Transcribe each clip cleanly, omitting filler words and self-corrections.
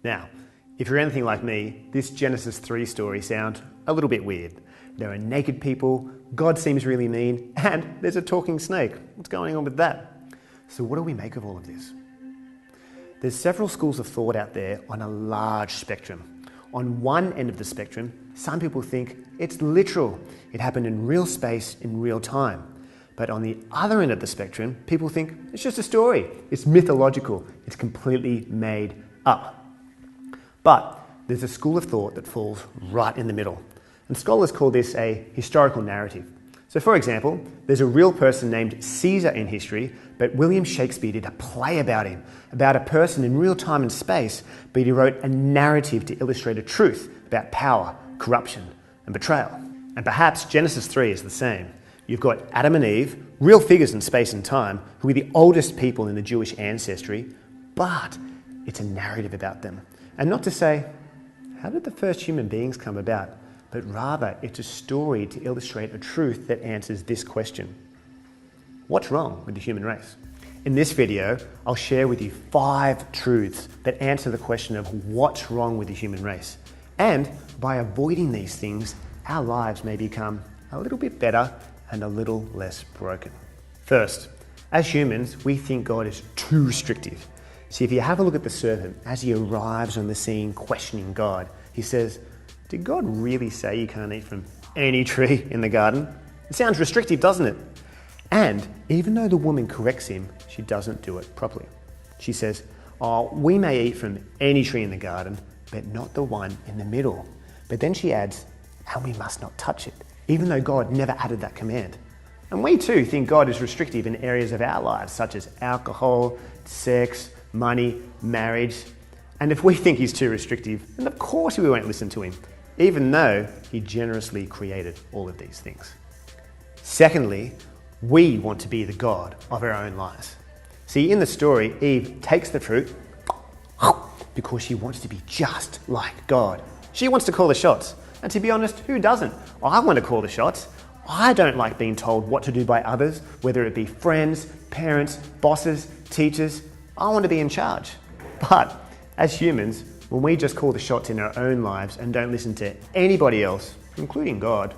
Now, if you're anything like me, this Genesis 3 story sounds a little bit weird. There are naked people, God seems really mean, and there's a talking snake. What's going on with that? So what do we make of all of this? There's several schools of thought out there on a large spectrum. On one end of the spectrum, some people think it's literal. It happened in real space in real time. But on the other end of the spectrum, people think it's just a story. It's mythological. It's completely made up. But there's a school of thought that falls right in the middle. And scholars call this a historical narrative. So for example, there's a real person named Caesar in history, but William Shakespeare did a play about him, about a person in real time and space, but he wrote a narrative to illustrate a truth about power, corruption, and betrayal. And perhaps Genesis 3 is the same. You've got Adam and Eve, real figures in space and time, who are the oldest people in the Jewish ancestry, but it's a narrative about them. And not to say, how did the first human beings come about? But rather, it's a story to illustrate a truth that answers this question. What's wrong with the human race? In this video, I'll share with you 5 truths that answer the question of what's wrong with the human race. And by avoiding these things, our lives may become a little bit better and a little less broken. First, as humans, we think God is too restrictive. See, if you have a look at the serpent, as he arrives on the scene questioning God, he says, did God really say you can't eat from any tree in the garden? It sounds restrictive, doesn't it? And even though the woman corrects him, she doesn't do it properly. She says, we may eat from any tree in the garden, but not the one in the middle. But then she adds, and we must not touch it, even though God never added that command. And we too think God is restrictive in areas of our lives, such as alcohol, sex, money, marriage. And if we think he's too restrictive, then of course we won't listen to him, even though he generously created all of these things. Secondly, we want to be the God of our own lives. See, in the story, Eve takes the fruit because she wants to be just like God. She wants to call the shots. And to be honest, who doesn't? I want to call the shots. I don't like being told what to do by others, whether it be friends, parents, bosses, teachers. I want to be in charge. But as humans, when we just call the shots in our own lives and don't listen to anybody else, including God,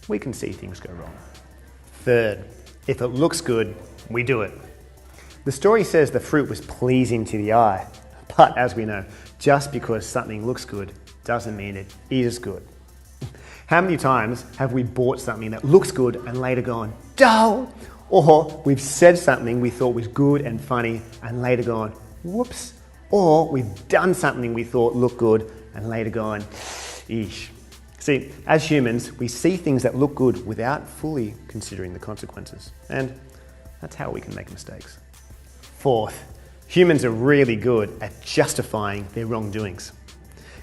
we can see things go wrong. Third, if it looks good, we do it. The story says the fruit was pleasing to the eye. But as we know, just because something looks good doesn't mean it is good. How many times have we bought something that looks good and later gone, dull? Or we've said something we thought was good and funny and later gone, whoops. Or we've done something we thought looked good and later gone, eesh. See, as humans, we see things that look good without fully considering the consequences. And that's how we can make mistakes. Fourth, humans are really good at justifying their wrongdoings.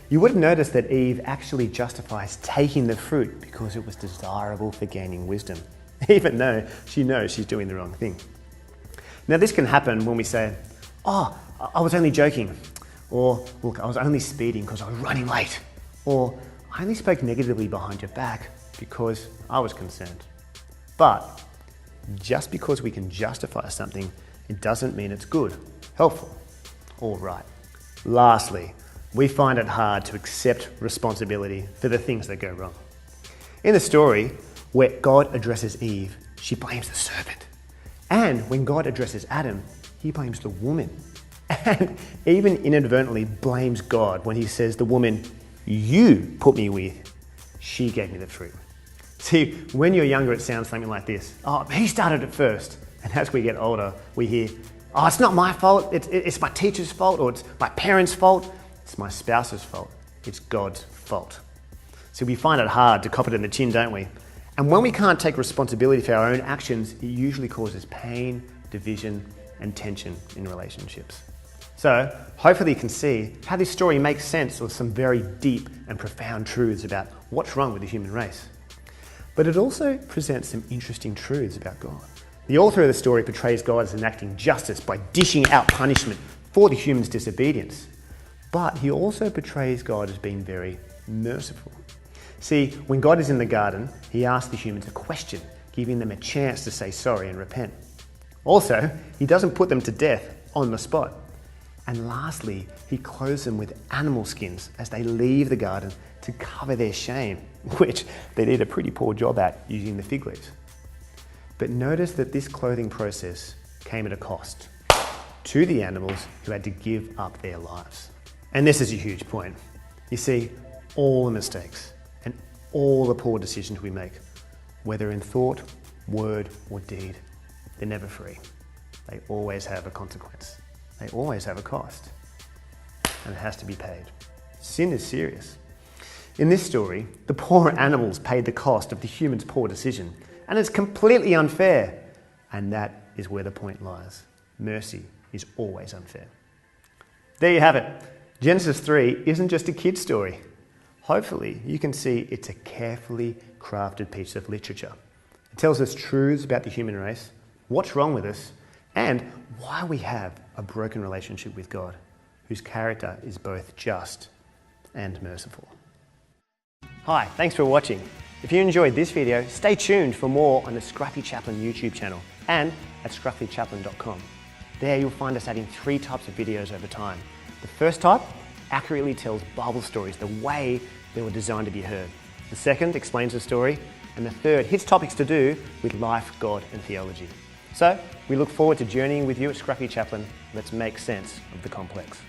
You would have noticed that Eve actually justifies taking the fruit because it was desirable for gaining wisdom, even though she knows she's doing the wrong thing. Now, this can happen when we say, I was only joking, or look, I was only speeding because I was running late, or I only spoke negatively behind your back because I was concerned. But just because we can justify something, it doesn't mean it's good, helpful, or right. Lastly, we find it hard to accept responsibility for the things that go wrong. In the story, where God addresses Eve, she blames the serpent. And when God addresses Adam, he blames the woman. And even inadvertently blames God when he says, the woman you put me with, she gave me the fruit. See, when you're younger, it sounds something like this. He started it first. And as we get older, we hear, it's not my fault, it's my teacher's fault, or it's my parents' fault, it's my spouse's fault, it's God's fault. So we find it hard to cop it in the chin, don't we? And when we can't take responsibility for our own actions, it usually causes pain, division, and tension in relationships. So hopefully you can see how this story makes sense of some very deep and profound truths about what's wrong with the human race. But it also presents some interesting truths about God. The author of the story portrays God as enacting justice by dishing out punishment for the human's disobedience. But he also portrays God as being very merciful. See, when God is in the garden, he asks the humans a question, giving them a chance to say sorry and repent. Also, he doesn't put them to death on the spot. And lastly, he clothes them with animal skins as they leave the garden to cover their shame, which they did a pretty poor job at using the fig leaves. But notice that this clothing process came at a cost to the animals who had to give up their lives. And this is a huge point. You see, all the mistakes and all the poor decisions we make, whether in thought, word, or deed, they're never free. They always have a consequence. They always have a cost. And it has to be paid. Sin is serious. In this story, the poor animals paid the cost of the human's poor decision, and it's completely unfair. And that is where the point lies. Mercy is always unfair. There you have it. Genesis 3 isn't just a kid's story. Hopefully, you can see it's a carefully crafted piece of literature. It tells us truths about the human race, what's wrong with us, and why we have a broken relationship with God, whose character is both just and merciful. Hi, thanks for watching. If you enjoyed this video, stay tuned for more on the Scruffy Chaplain YouTube channel and at scruffychaplain.com. There you'll find us adding 3 types of videos over time. The first type accurately tells Bible stories the way they were designed to be heard. The second explains the story, and the third hits topics to do with life, God, and theology. So, we look forward to journeying with you at Scruffy Chaplain. Let's make sense of the complex.